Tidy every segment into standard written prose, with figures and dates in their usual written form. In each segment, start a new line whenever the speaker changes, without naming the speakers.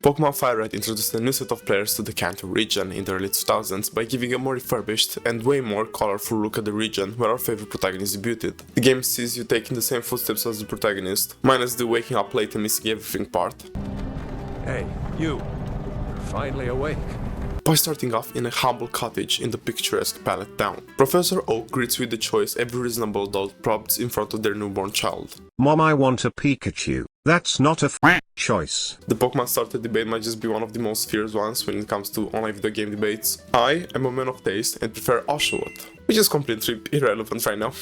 Pokemon FireRed introduced a new set of players to the Kanto region in the early 2000s by giving a more refurbished and way more colorful look at the region where our favorite protagonist debuted. The game sees you taking the same footsteps as the protagonist, minus the waking up late and missing everything part.
Hey, you're finally awake.
By starting off in a humble cottage in the picturesque Pallet Town. Professor Oak greets you with the choice every reasonable adult props in front of their newborn child.
Mom, I want a Pikachu. That's not a choice.
The Pokemon starter debate might just be one of the most fierce ones when it comes to online video game debates. I am a man of taste and prefer Oshawott, which is completely irrelevant right now.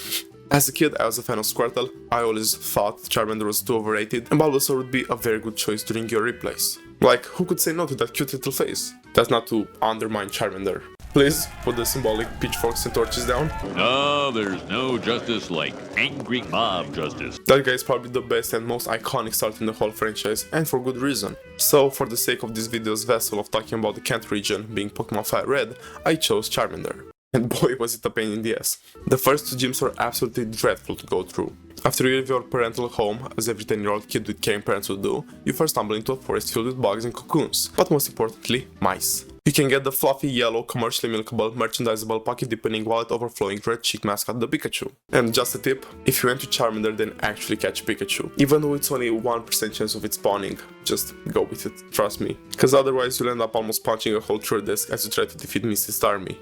As a kid, I was a fan of Squirtle. I always thought Charmander was too overrated, and Bulbasaur would be a very good choice during your replays. Like, who could say no to that cute little face? That's not to undermine Charmander. Please put the symbolic pitchforks and torches down.
No, there's no justice like angry mob justice.
That guy is probably the best and most iconic start in the whole franchise, and for good reason. So, for the sake of this video's vessel of talking about the Kanto region being Pokemon FireRed, I chose Charmander. And boy was it a pain in the ass. The first two gyms were absolutely dreadful to go through. After you leave your parental home, as every 10-year-old kid with caring parents would do, you first stumble into a forest filled with bugs and cocoons, but most importantly, mice. You can get the fluffy, yellow, commercially milkable, merchandisable, pocket-deepening, wallet-overflowing red chic mascot, the Pikachu. And just a tip, if you went to Charmander, then actually catch Pikachu. Even though it's only 1% chance of it spawning, just go with it, trust me. Cause otherwise you'll end up almost punching a hole through a desk as you try to defeat Misty's army.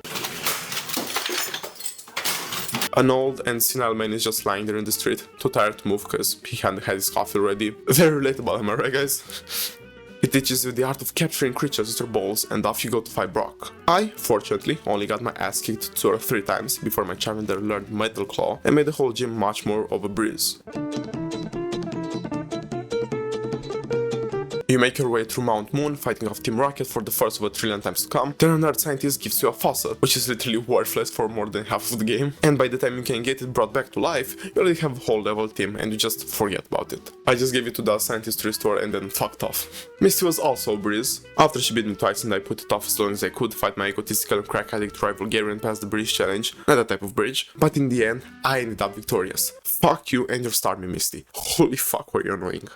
An old and senile man is just lying there in the street, too tired to move cause he hadn't had his coffee already. Very relatable, am I right, guys? It teaches you the art of capturing creatures with your balls, and off you go to fight Brock. I, fortunately, only got my ass kicked 2 or 3 times before my Charmander learned Metal Claw and made the whole gym much more of a breeze. You make your way through Mount Moon, fighting off Team Rocket for the first of a trillion times to come. Then a nerd scientist gives you a fossil, which is literally worthless for more than half of the game. And by the time you can get it brought back to life, you already have a whole level team and you just forget about it. I just gave it to the scientist to restore and then fucked off. Misty was also a breeze. After she beat me twice and I put it off as long as I could to fight my egotistical and crack addict rival Gary and pass the bridge challenge, not that type of bridge, but in the end, I ended up victorious. Fuck you and your Starmie, Misty. Holy fuck, were you annoying.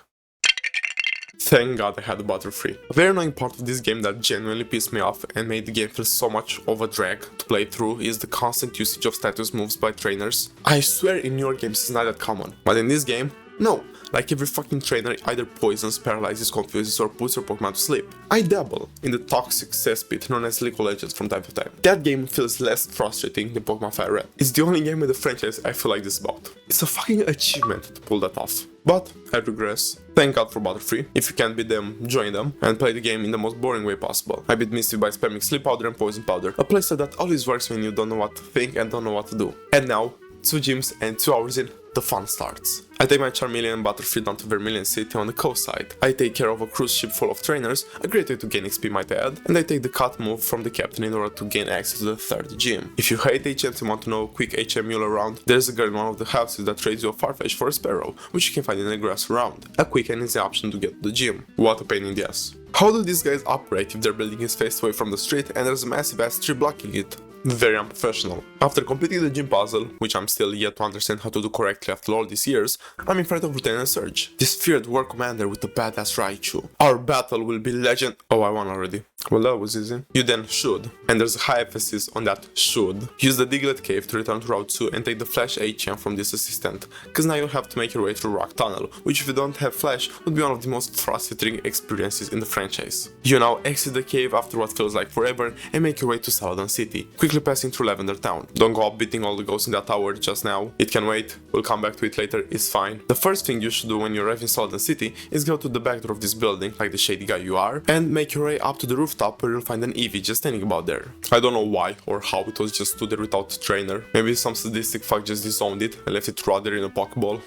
Thank god I had a Butterfree. A very annoying part of this game that genuinely pissed me off and made the game feel so much of a drag to play through is the constant usage of status moves by trainers. I swear in newer games it's not that common, but in this game, no. Like every fucking trainer either poisons, paralyzes, confuses or puts your Pokemon to sleep. I dabble in the toxic cesspit known as League of Legends from time to time. That game feels less frustrating than Pokemon FireRed. It's the only game in the franchise I feel like this about. It's a fucking achievement to pull that off. But I regress. Thank god for Butterfree. If you can't beat them, join them and play the game in the most boring way possible. I beat Misty by spamming Sleep Powder and Poison Powder, a playset that always works when you don't know what to think and don't know what to do. And now, 2 gyms and 2 hours in, the fun starts. I take my Charmeleon and Butterfree down to Vermilion City on the coast side. I take care of a cruise ship full of trainers, a great way to gain XP might add, and I take the cut move from the captain in order to gain access to the 3rd gym. If you hate HMs and want to know a quick HM mule around, there's a girl in one of the houses that trades you a Farfetch for a Sparrow, which you can find in the grass around. A quick and easy option to get to the gym. What a pain in the ass. How do these guys operate if their building is faced away from the street and there's a massive ass tree blocking it? Very unprofessional. After completing the gym puzzle, which I'm still yet to understand how to do correctly after all these years, I'm in front of Lieutenant Surge, this feared war commander with the badass Raichu. Our battle will be legend. Oh, I won already. Well, that was easy. You then should, and there's a high emphasis on that should, use the Diglett Cave to return to Route 2 and take the Flash HM from this assistant, cause now you'll have to make your way through Rock Tunnel, which if you don't have Flash would be one of the most frustrating experiences in the franchise. You now exit the cave after what feels like forever and make your way to Southern City, quickly passing through Lavender Town. Don't go up beating all the ghosts in that tower just now, it can wait, we'll come back to it later, it's fine. The first thing you should do when you arrive in Southern City is go to the back door of this building, like the shady guy you are, and make your way up to the rooftop where you'll find an Eevee just standing about there. I don't know why or how it was just stood there without a trainer. Maybe some sadistic fuck just disowned it and left it rot there in a Pokeball.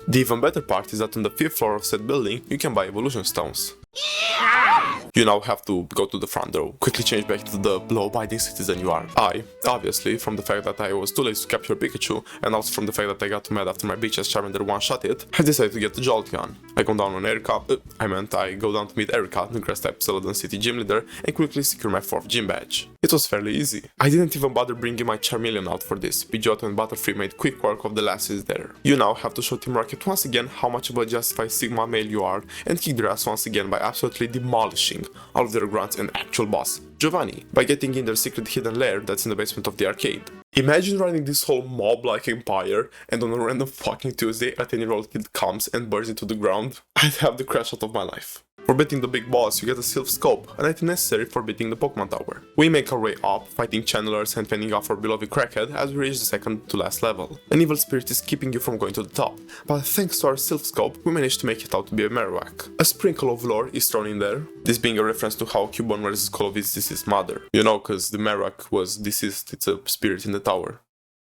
The even better part is that on the 5th floor of said building you can buy evolution stones.
Yeah!
You now have to go to the front door, quickly change back to the law-abiding citizen you are. I, obviously, from the fact that I was too late to capture Pikachu, and also from the fact that I got too mad after my bitch as Charmander one-shot it, I decided to get the Jolteon. I go down on Erika, I go down to meet Erika, the grass-type Celadon City gym leader, and quickly secure my 4th gym badge. It was fairly easy. I didn't even bother bringing my Charmeleon out for this. Pidgeotto and Butterfree made quick work of the lasses there. You now have to show Team Rocket once again how much of a justified Sigma male you are, and kick their ass once again by absolutely demolishing all of their grunts and actual boss, Giovanni, by getting in their secret hidden lair that's in the basement of the arcade. Imagine running this whole mob-like empire, and on a random fucking Tuesday a 10-year-old kid comes and burns into the ground. I'd have the crash out of my life. For beating the big boss, you get a Silph Scope, an item necessary for beating the Pokemon Tower. We make our way up, fighting channelers and fending off our beloved Crackhead as we reach the second to last level. An evil spirit is keeping you from going to the top, but thanks to our Silph Scope, we managed to make it out to be a Marowak. A sprinkle of lore is thrown in there, this being a reference to how Cubone vs. Call is deceased mother. You know, cause the Marowak was deceased, it's a spirit in the tower.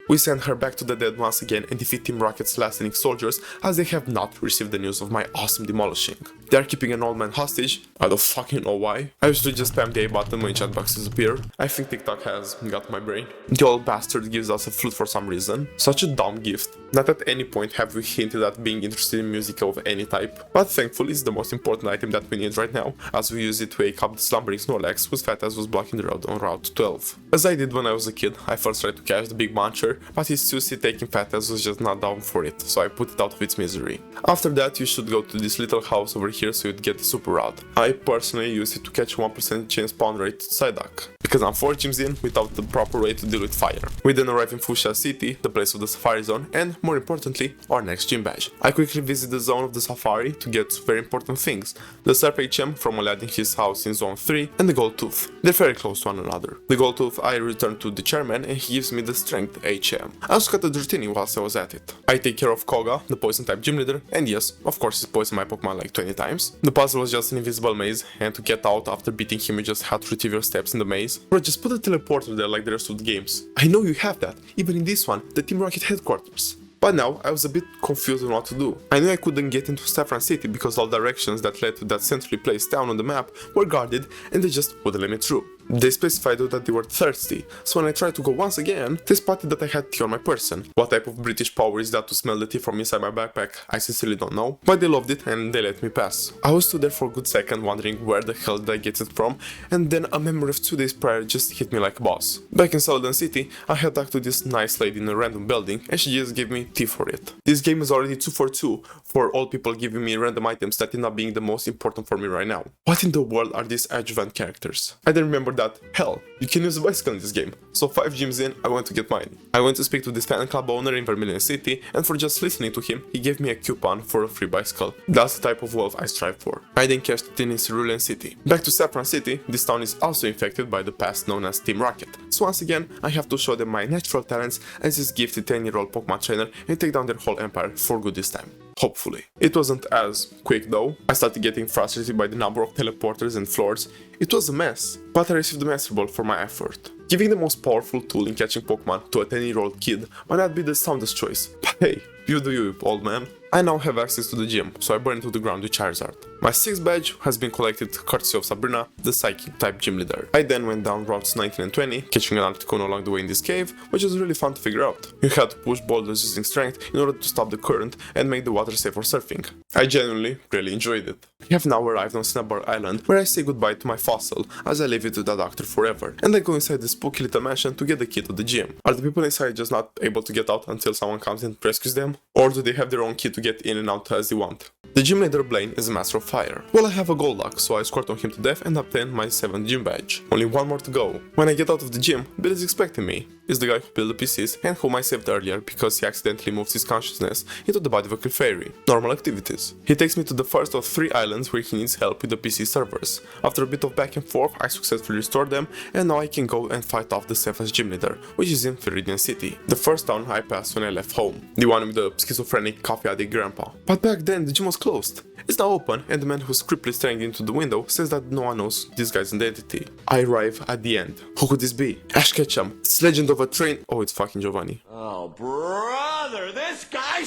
We send her back to the dead once again and defeat Team Rocket's last remaining soldiers, as they have not received the news of my awesome demolishing. They are keeping an old man hostage, I don't fucking know why. I usually just spam the A button when chat boxes appear. I think TikTok has got my brain. The old bastard gives us a flute for some reason. Such a dumb gift. Not at any point have we hinted at being interested in music of any type, but thankfully it's the most important item that we need right now, as we use it to wake up the slumbering Snorlax whose fat ass was blocking the road on Route 12. As I did when I was a kid, I first tried to catch the big muncher, but his sushi taking fat ass was just not down for it, so I put it out of its misery. After that you should go to this little house over here so you'd get the super rod. I personally use it to catch 1% chance spawn rate Psyduck, because I'm 4 gyms in without the proper way to deal with fire. We then arrive in Fuchsia City, the place of the Safari Zone, and more importantly, our next gym badge. I quickly visit the zone of the Safari to get very important things, the Surf HM from Aladdin his house in Zone 3, and the Gold Tooth. They're very close to one another. The Gold Tooth I return to the chairman and he gives me the Strength HM. I also got the Dratini whilst I was at it. I take care of Koga, the poison type gym leader, and yes, of course he poisoned my Pokemon like 20 times. The puzzle was just an invisible maze, and to get out after beating him you just had to retrieve your steps in the maze. Bro, just put a teleporter there like the rest of the games. I know you have that, even in this one, the Team Rocket headquarters. But now, I was a bit confused on what to do. I knew I couldn't get into Saffron City because all directions that led to that centrally placed town on the map were guarded and they just wouldn't let me through. They specified that they were thirsty, so when I tried to go once again, they spotted that I had tea on my person. What type of British power is that to smell the tea from inside my backpack? I sincerely don't know, but they loved it and they let me pass. I was stood there for a good second wondering where the hell did I get it from, and then a memory of 2 days prior just hit me like a boss. Back in Celadon City, I had talked to this nice lady in a random building and she just gave me tea for it. This game is already 2 for 2 for all people giving me random items that end up being the most important for me right now. What in the world are these adjuvant characters? I then remembered that, hell, you can use a bicycle in this game, so 5 gyms in, I went to get mine. I went to speak to this fan club owner in Vermilion City, and for just listening to him, he gave me a coupon for a free bicycle. That's the type of wealth I strive for. I then cashed it in Cerulean City. Back to Saffron City, this town is also infected by the past known as Team Rocket, so once again, I have to show them my natural talents as this gifted 10-year-old Pokemon trainer and take down their whole empire for good this time. Hopefully. It wasn't as quick though. I started getting frustrated by the number of teleporters and floors. It was a mess, but I received the Master Ball for my effort. Giving the most powerful tool in catching Pokemon to a 10-year-old kid might not be the soundest choice, but hey, you do you, old man. I now have access to the gym, so I burn it to the ground with Charizard. My 6th badge has been collected courtesy of Sabrina, the Psychic type gym leader. I then went down routes 19 and 20, catching an Articuno along the way in this cave, which was really fun to figure out. You had to push boulders using strength in order to stop the current and make the water safe for surfing. I genuinely really enjoyed it. We have now arrived on Cinnabar Island, where I say goodbye to my fossil, as I leave it to the doctor forever, and I go inside the spooky little mansion to get the key to the gym. Are the people inside just not able to get out until someone comes and rescues them? Or do they have their own key to get in and out as they want? The gym leader Blaine is a master of fire. Well, I have a Golduck, so I escort on him to death and obtain my 7th gym badge. Only one more to go. When I get out of the gym, Bill is expecting me. He's the guy who built the PCs and whom I saved earlier because he accidentally moved his consciousness into the body of a Clefairy. Normal activities. He takes me to the first of 3 islands where he needs help with the PC servers. After a bit of back and forth, I successfully restored them, and now I can go and fight off the 7th gym leader, which is in Viridian City, the first town I passed when I left home. The one with the schizophrenic coffee addict grandpa. But back then the gym was closed. It's now open, and the man who's creepily staring into the window says that no one knows this guy's identity. I arrive at the end. Who could this be? Ash Ketchum. It's legend of a train. Oh, it's fucking Giovanni.
Oh, brother, this guy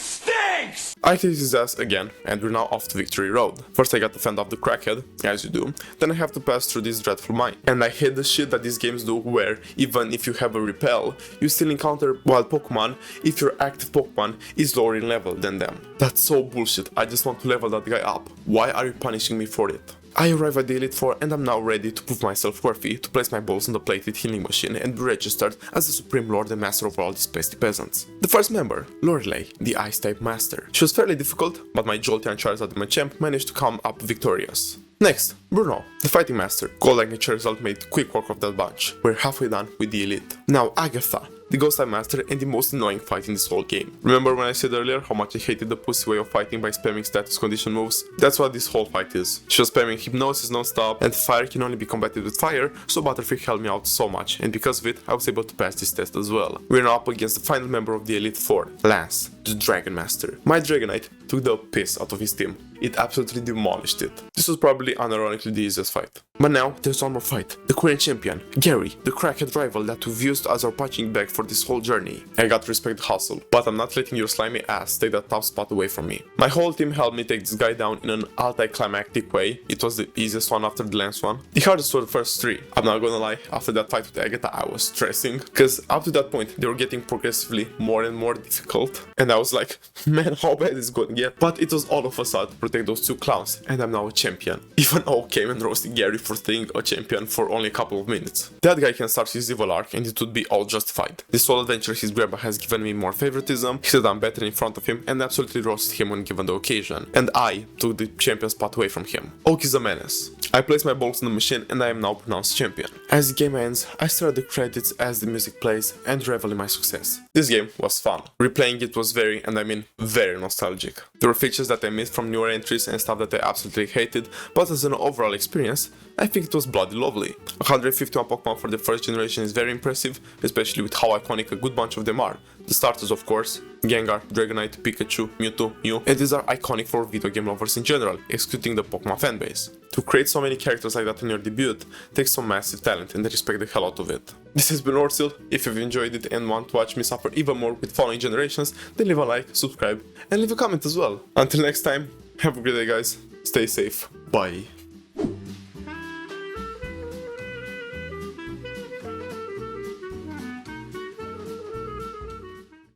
I kicked his ass again, and we're now off the victory road. First I got to fend off the crackhead, as you do, then I have to pass through this dreadful mine. And I hate the shit that these games do where, even if you have a repel, you still encounter wild Pokemon if your active Pokemon is lower in level than them. That's so bullshit, I just want to level that guy up. Why are you punishing me for it? I arrive at the Elite Four and I'm now ready to prove myself worthy to place my balls on the plated healing machine and be registered as the Supreme Lord and Master of all these pasty peasants. The first member, Lorelei, the Ice-type Master. She was fairly difficult, but my Jolteon Charizard Machamp managed to come up victorious. Next, Bruno, the Fighting Master. Golden and Charizard made quick work of that bunch. We're halfway done with the Elite. Now Agatha, the Ghost-type Master and the most annoying fight in this whole game. Remember when I said earlier how much I hated the pussy way of fighting by spamming status condition moves? That's what this whole fight is. She was spamming Hypnosis non-stop, and fire can only be combated with fire, so Butterfree helped me out so much, and because of it, I was able to pass this test as well. We're now up against the final member of the Elite Four, Lance, the Dragon Master. My Dragonite took the piss out of his team. It absolutely demolished it. This was probably unironically the easiest fight. But now, there's one more fight. The Korean champion, Gary, the crackhead rival that we've used as our punching bag for this whole journey. I got to respect the hustle, but I'm not letting your slimy ass take that tough spot away from me. My whole team helped me take this guy down in an anticlimactic way. It was the easiest one after the last one. The hardest were the first three. I'm not gonna lie, after that fight with Agatha I was stressing, cause up to that point they were getting progressively more and more difficult. And I was like, man, how bad is it gonna get? But it was all of a sudden to protect those two clowns, and I'm now a champion. Even O came and roasted Gary for staying a champion for only a couple of minutes. That guy can start his evil arc and it would be all justified. This whole adventure his grandpa has given me more favoritism, he said I'm better in front of him and absolutely roasted him when given the occasion. And I took the champion spot away from him. Oak is a menace. I place my balls in the machine and I am now pronounced champion. As the game ends, I stare at the credits as the music plays and revel in my success. This game was fun. Replaying it was very, and I mean very nostalgic. There were features that I missed from newer entries and stuff that I absolutely hated, but as an overall experience, I think it was bloody lovely. 151 Pokemon for the first generation is very impressive, especially with how iconic a good bunch of them are. The starters of course, Gengar, Dragonite, Pikachu, Mewtwo, Mew, and these are iconic for video game lovers in general, excluding the Pokemon fanbase. To create so many characters like that on your debut takes some massive talent and I respect the hell out of it. This has been Orsil. If you've enjoyed it and want to watch me suffer even more with following generations, then leave a like, subscribe, and leave a comment as well. Until next time, have a great day guys, stay safe, bye.